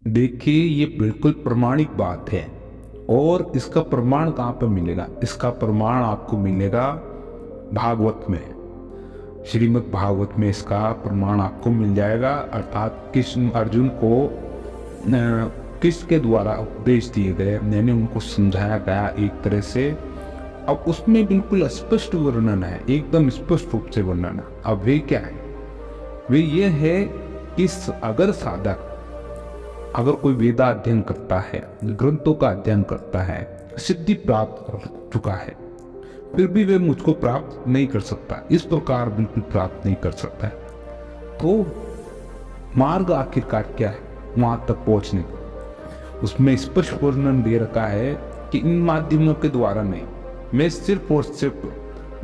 देखिए, ये बिल्कुल प्रमाणिक बात है। और इसका प्रमाण कहाँ पे मिलेगा? इसका प्रमाण आपको मिलेगा भागवत में। श्रीमद् भागवत में इसका प्रमाण आपको मिल जाएगा। अर्थात कृष्ण अर्जुन को कृष्ण के द्वारा उपदेश दिए गए, यानी उनको समझाया गया एक तरह से। अब उसमें बिल्कुल स्पष्ट वर्णन है, एकदम स्पष्ट रूप से वर्णन है। अब वे क्या है? वे ये है कि अगर साधक, अगर कोई वेदा अध्ययन करता है, ग्रंथों का अध्ययन करता है, सिद्धि प्राप्त कर चुका है, फिर भी वे मुझको प्राप्त नहीं कर सकता, इस प्रकार बिल्कुल प्राप्त नहीं कर सकता है, तो मार्ग आखिरकार क्या है वहां तक पहुंचने का? उसमें स्पष्ट वर्णन दे रखा है कि इन माध्यमों के द्वारा नहीं, मैं सिर्फ और सिर्फ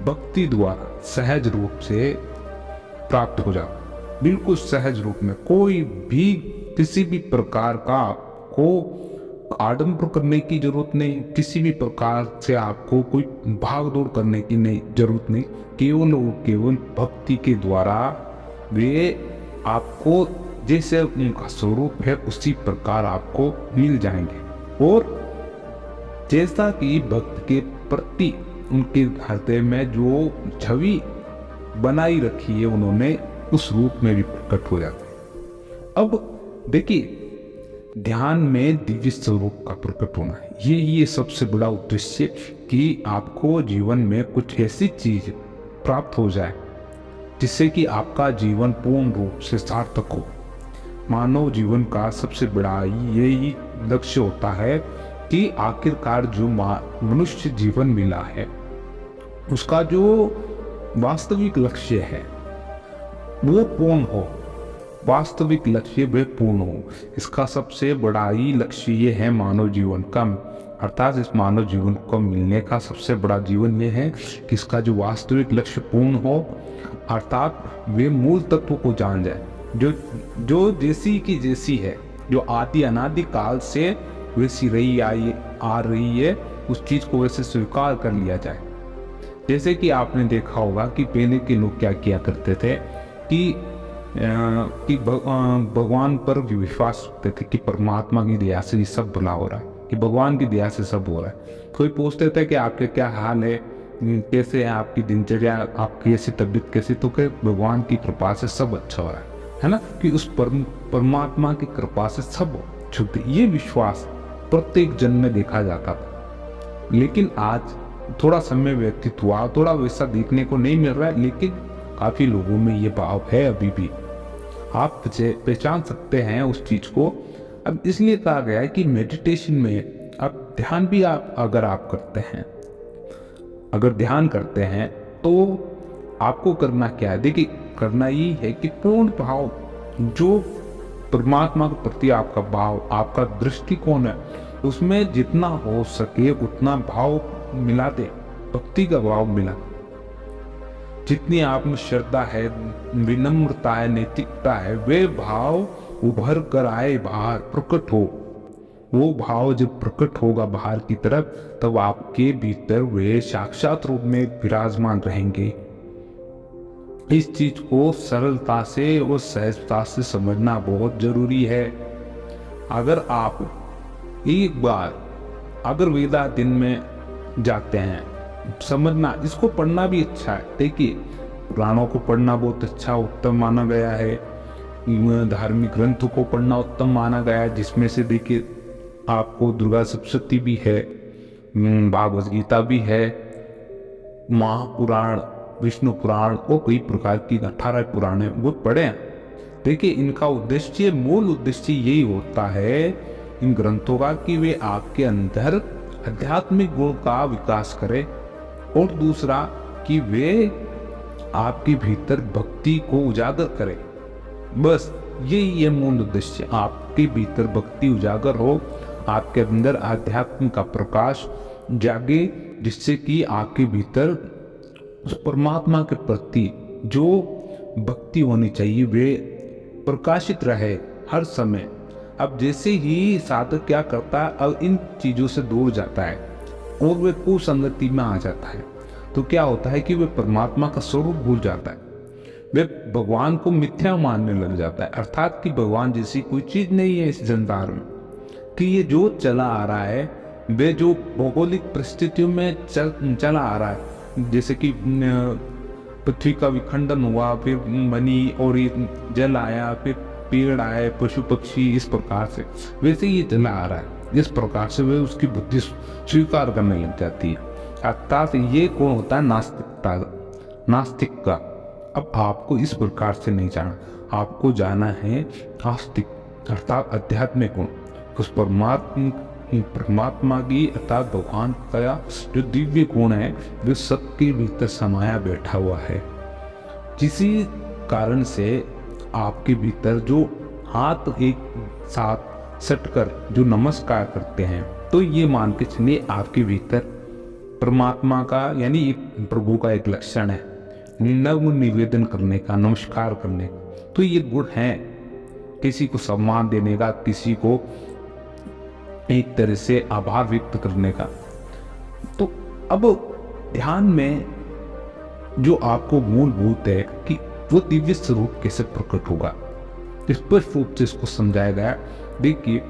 भक्ति द्वारा सहज रूप से प्राप्त हो जाऊं। बिल्कुल सहज रूप में, कोई भी किसी भी प्रकार का आपको आडंबर करने की जरूरत नहीं, किसी भी प्रकार से आपको कोई भाग दौड़ करने की नहीं जरूरत नहीं। केवल और केवल भक्ति के द्वारा वे आपको जैसे उनका स्वरूप है उसी प्रकार आपको मिल जाएंगे। और जैसा कि भक्त के प्रति उनके हृदय में जो छवि बनाई रखी है उन्होंने, उस रूप में भी प्रकट हो जाते हैं। अब देखिए, ध्यान में दिव्य स्वरूप का प्रकट होना है, ये सबसे बड़ा उद्देश्य, कि आपको जीवन में कुछ ऐसी चीज प्राप्त हो जाए जिससे कि आपका जीवन पूर्ण रूप से सार्थक हो। मानव जीवन का सबसे बड़ा यही लक्ष्य होता है कि आखिरकार जो मनुष्य जीवन मिला है उसका जो वास्तविक लक्ष्य है वो पूर्ण हो, वास्तविक लक्ष्य वे पूर्ण हो। इसका सबसे बड़ा ही लक्ष्य ये है मानव जीवन का, अर्थात इस मानव जीवन को मिलने का सबसे बड़ा जीवन ये है कि इसका जो वास्तविक लक्ष्य पूर्ण हो, अर्थात वे मूल तत्व को जान जाए, जो जैसी की जैसी है, जो आदि अनादि काल से वैसी रही आ रही है, उस चीज को वैसे स्वीकार कर लिया जाए। जैसे कि आपने देखा होगा कि पहले के लोग क्या किया करते थे कि भगवान पर विश्वास रखते थे कि परमात्मा की दया से ये सब भला हो रहा है, कि भगवान की दया से सब हो रहा है। कोई पूछते थे कि आपके क्या हाल है, कैसे है आपकी दिनचर्या, आपकी ऐसी तबीयत कैसी, तो कि भगवान की कृपा से सब अच्छा हो रहा है ना, कि उस परमात्मा की कृपा से सब शुद्ध, ये विश्वास प्रत्येक जन में देखा जाता था। लेकिन आज थोड़ा समय व्यतीत हुआ, थोड़ा वैसा देखने को नहीं मिल रहा है, लेकिन काफी लोगों में ये भाव है अभी भी। आप पहचान सकते हैं उस चीज को। अब इसलिए कहा गया है कि मेडिटेशन में, अब ध्यान भी अगर आप करते हैं, अगर ध्यान करते हैं तो आपको करना क्या है? देखिए, करना ये है कि पूर्ण भाव, जो परमात्मा के प्रति आपका भाव, आपका दृष्टिकोण है, उसमें जितना हो सके उतना भाव मिला दे, भक्ति का भाव मिला। जितनी आप में श्रद्धा है, विनम्रता है, नैतिकता है, वे भाव उभर कर आए बाहर, प्रकट हो। वो भाव जब प्रकट होगा बाहर की तरफ, तब आपके भीतर वे साक्षात रूप में विराजमान रहेंगे। इस चीज को सरलता से और सहजता से समझना बहुत जरूरी है। अगर आप एक बार अगर वेदा दिन में जाते हैं, समझना, इसको पढ़ना भी अच्छा है। देखिए, पुराणों को पढ़ना बहुत अच्छा उत्तम माना गया है, धार्मिक ग्रंथों को पढ़ना उत्तम माना गया है, जिसमें से देखिए आपको दुर्गा सप्तशती भी है, भागवत गीता भी है, महापुराण, विष्णु पुराण और कई प्रकार की 18 पुराण है, वो पढ़े हैं। देखिए, इनका उद्देश्य, मूल उद्देश्य यही होता है इन ग्रंथों का, कि वे आपके अंदर आध्यात्मिक गुण का विकास करें, और दूसरा कि वे आपके भीतर भक्ति को उजागर करें। बस यही ये मूल उद्देश्य, आपके भीतर भक्ति उजागर हो, आपके अंदर आध्यात्म का प्रकाश जागे, जिससे कि आपके भीतर उस परमात्मा के प्रति जो भक्ति होनी चाहिए वे प्रकाशित रहे हर समय। अब जैसे ही साधक क्या करता है, अब इन चीजों से दूर जाता है और वे कुसंगति में आ जाता है, तो क्या होता है कि वे परमात्मा का स्वरूप भूल जाता है। वे भगवान को मिथ्या मानने लग जाता है, अर्थात कि भगवान जैसी कोई चीज नहीं है इस संसार में, कि ये जो चला आ रहा है वे जो भौगोलिक परिस्थितियों में चला आ रहा है, जैसे कि पृथ्वी का विखंडन हुआ, फिर बनी और ये जल आया, फिर पेड़ आए, पशु पक्षी, इस प्रकार से वैसे ये चला आ रहा है। इस प्रकार से वे उसकी बुद्धि स्वीकार करने लग जाती है। अर्थात ये कौन होता है? नास्तिक का। अब आपको इस प्रकार से नहीं जाना, आपको जाना है आस्तिक अर्थात आध्यात्मिक गुण, उस परमात्मा की अर्थात भगवान का जो दिव्य गुण है जो सबके भीतर समाया बैठा हुआ है। किसी कारण से आपके भीतर जो हाथ एक साथ सटकर जो नमस्कार करते हैं, तो ये मान के चलिए आपके भीतर परमात्मा का यानी प्रभु का एक लक्षण है नव निवेदन करने का, नमस्कार करने का। तो ये गुण है किसी को सम्मान देने का, किसी को एक तरह से आभार व्यक्त करने का। तो अब ध्यान में जो आपको मूलभूत है कि वो दिव्य स्वरूप कैसे प्रकट होगा, स्पष्ट रूप से इसको समझाया गया। देखिए,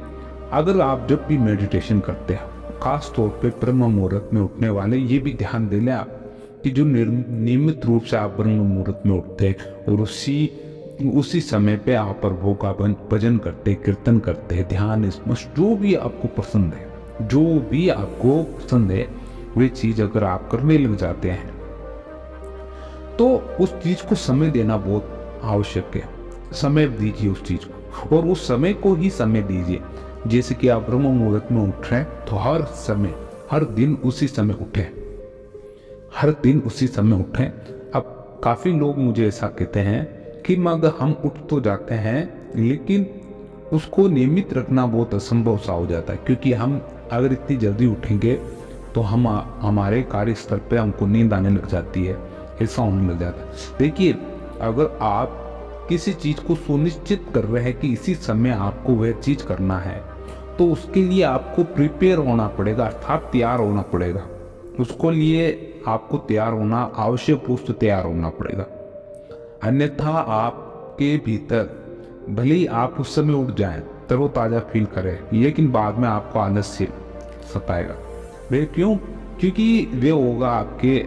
अगर आप जब भी मेडिटेशन करते हैं, खास तौर पे ब्रह्म मुहूर्त में उठने वाले, ये भी ध्यान दे लें आप कि जो नियमित रूप से आप ब्रह्म मुहूर्त में उठते हैं और उसी समय पे आप प्रभु का भजन करते, कीर्तन करते, ध्यान, स्मृति, जो भी आपको पसंद है, वे चीज अगर आप करने लग जाते हैं तो उस चीज को समय देना बहुत आवश्यक है। समय दीजिए उस चीज को, और उस समय को ही समय दीजिए। जैसे कि आप ब्रह्म मुहूर्त में उठ रहे हैं तो हर दिन उसी समय उठें। अब काफी लोग मुझे ऐसा कहते हैं कि मगर हम उठ तो जाते हैं लेकिन उसको नियमित रखना बहुत असंभव सा हो जाता है, क्योंकि हम अगर इतनी जल्दी उठेंगे तो हमारे कार्यस्थल पे हमको नींद आने लग जाती है, ऐसा होने लग जाता है। देखिए, अगर आप किसी चीज को सुनिश्चित कर रहे हैं कि इसी समय आपको वह चीज करना है, तो उसके लिए आपको प्रिपेयर होना पड़ेगा, अर्थात तैयार होना पड़ेगा। उसको लिए आपको तैयार होना, आवश्यक रूप से तैयार होना पड़ेगा। अन्यथा आपके भीतर भले ही आप उस समय उठ जाएं, तरोताजा फील करें, लेकिन बाद में आपको आलस्य सताएगा। वे क्यों? क्योंकि वे होगा आपके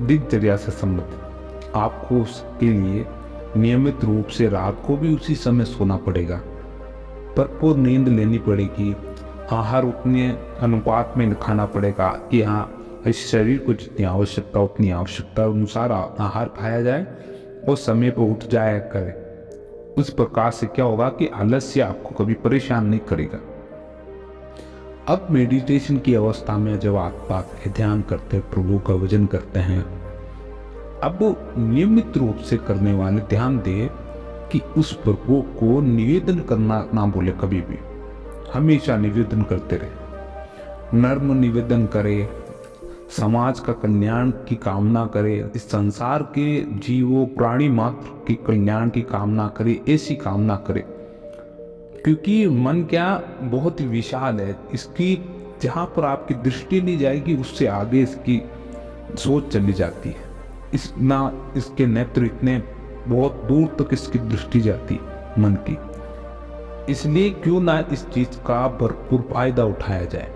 दिनचर्या से संबंधित। आपको उसके लिए नियमित रूप से रात को भी उसी समय सोना पड़ेगा, भरपूर नींद लेनी पड़ेगी, आहार उतने अनुपात में खाना पड़ेगा कि हाँ, इस शरीर को जितनी आवश्यकता उतनी आवश्यकता अनुसार आहार खाया जाए और समय पर उठ जाया करे। उस प्रकार से क्या होगा कि आलस्य आपको कभी परेशान नहीं करेगा। अब मेडिटेशन की अवस्था में जब आप ध्यान करते हैं, प्रभु का भजन करते हैं, अब नियमित रूप से करने वाले ध्यान दे कि उस प्रभु को निवेदन करना ना भूले, कभी भी हमेशा निवेदन करते रहे, नर्म निवेदन करे, समाज का कल्याण की कामना करे, इस संसार के जीवों प्राणी मात्र के कल्याण की कामना करे, ऐसी कामना करे। क्योंकि मन क्या बहुत ही विशाल है, इसकी जहाँ पर आपकी दृष्टि नहीं जाएगी उससे आगे इसकी सोच चली जाती है। इसके नेत्र इतने बहुत दूर तक इसकी दृष्टि जाती मन की। इसलिए क्यों ना इस चीज का भरपूर फायदा उठाया जाए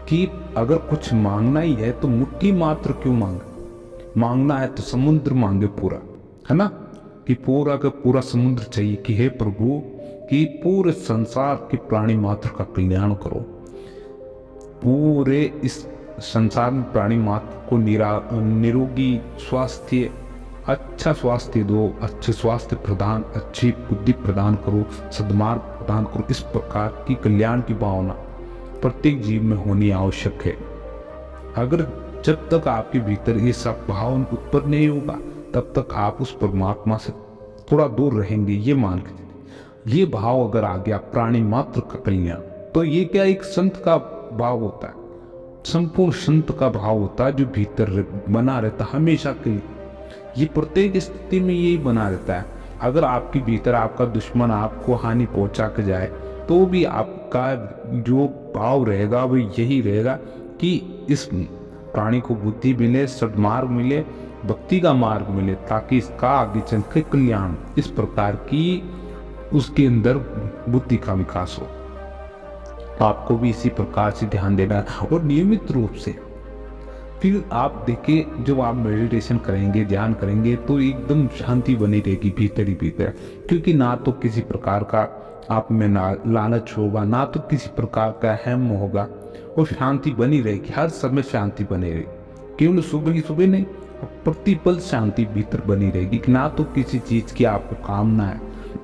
कि अगर कुछ मांगना ही है तो मुट्ठी मात्र क्यों मांगना है तो समुद्र मांगे पूरा, है ना, कि पूरा का पूरा समुद्र चाहिए कि हे प्रभु कि पूरे संसार के प्राणी मात्र का कल्याण करो, पूरे इस संसार में प्राणी मात्र को निरोगी स्वास्थ्य, अच्छा स्वास्थ्य दो, अच्छे स्वास्थ्य प्रदान, अच्छी बुद्धि प्रदान करो, सद्मार्ग प्रदान करो। इस प्रकार की कल्याण की भावना प्रत्येक जीव में होनी आवश्यक है। अगर जब तक आपके भीतर ये सब भाव उत्पन्न नहीं होगा तब तक आप उस परमात्मा से थोड़ा दूर रहेंगे। ये मान के ये भाव अगर आ गया प्राणी मात्र का कल्याण, तो ये क्या एक संत का भाव होता है, संपूर्ण संत का भाव होता है जो भीतर बना रहता हमेशा के लिए। ये प्रत्येक स्थिति में यही बना रहता है। अगर आपके भीतर आपका दुश्मन आपको हानि पहुंचा के जाए तो भी आपका जो भाव रहेगा वो यही रहेगा कि इस प्राणी को बुद्धि मिले, सद्मार्ग मिले भक्ति का मार्ग मिले, ताकि इसका आगे चल के कल्याण, इस प्रकार की उसके अंदर बुद्धि का विकास हो। आपको भी इसी प्रकार से ध्यान देना है और नियमित रूप से फिर आप देखिए, जब आप मेडिटेशन करेंगे, ध्यान करेंगे, तो एकदम शांति बनी रहेगी भीतर ही भीतर, क्योंकि ना तो किसी प्रकार का आप में ना लालच होगा, ना तो किसी प्रकार का अहम होगा, और शांति बनी रहेगी, हर समय शांति बनी रहेगी। केवल सुबह ही सुबह नहीं, प्रतिपल शांति भीतर बनी रहेगी कि ना तो किसी चीज की आपको कामना है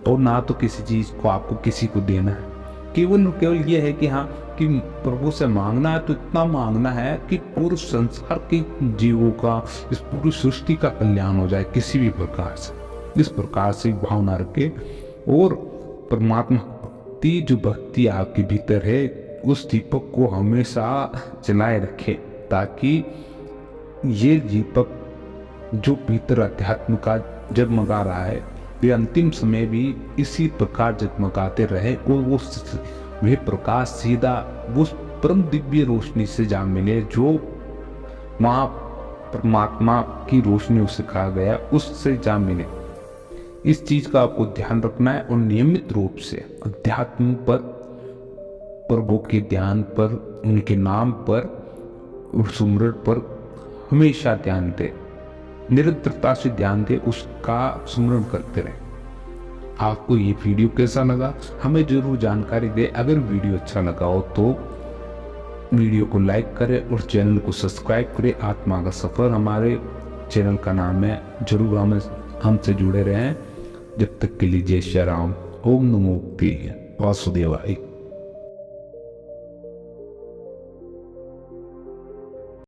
और ना तो किसी चीज को आपको किसी को देना है। केवल ये है कि हाँ, कि प्रभु से मांगना है तो इतना मांगना है कि पूरे संसार के जीवों का, इस पूरी सृष्टि का कल्याण हो जाए किसी भी प्रकार से। इस प्रकार से भावना रखे और परमात्मा भक्ति, जो भक्ति आपके भीतर है, उस दीपक को हमेशा जलाए रखे, ताकि ये दीपक जो भीतर अध्यात्म का जगमगा रहा है, वे अंतिम समय भी इसी प्रकार जगमगाते रहे और वह प्रकाश सीधा उस परम दिव्य रोशनी से जा मिले, जो वहाँ परमात्मा की रोशनी उसे कहा गया, उससे जा मिले। इस चीज का आपको ध्यान रखना है और नियमित रूप से अध्यात्म पर, प्रभु के ध्यान पर, उनके नाम पर, सुमरण पर हमेशा ध्यान दे, निरंतरता से ध्यान दे, उसका सुमरण करते रहे। आपको ये वीडियो कैसा लगा हमें जरूर जानकारी दे। अगर वीडियो अच्छा लगा हो तो वीडियो को लाइक करें और चैनल को सब्सक्राइब करें। आत्मा का सफर हमारे चैनल का नाम है, जरूर हमसे जुड़े रहें। जब तक के लिए जय श्री राम। ओम नमो वासुदेवाय।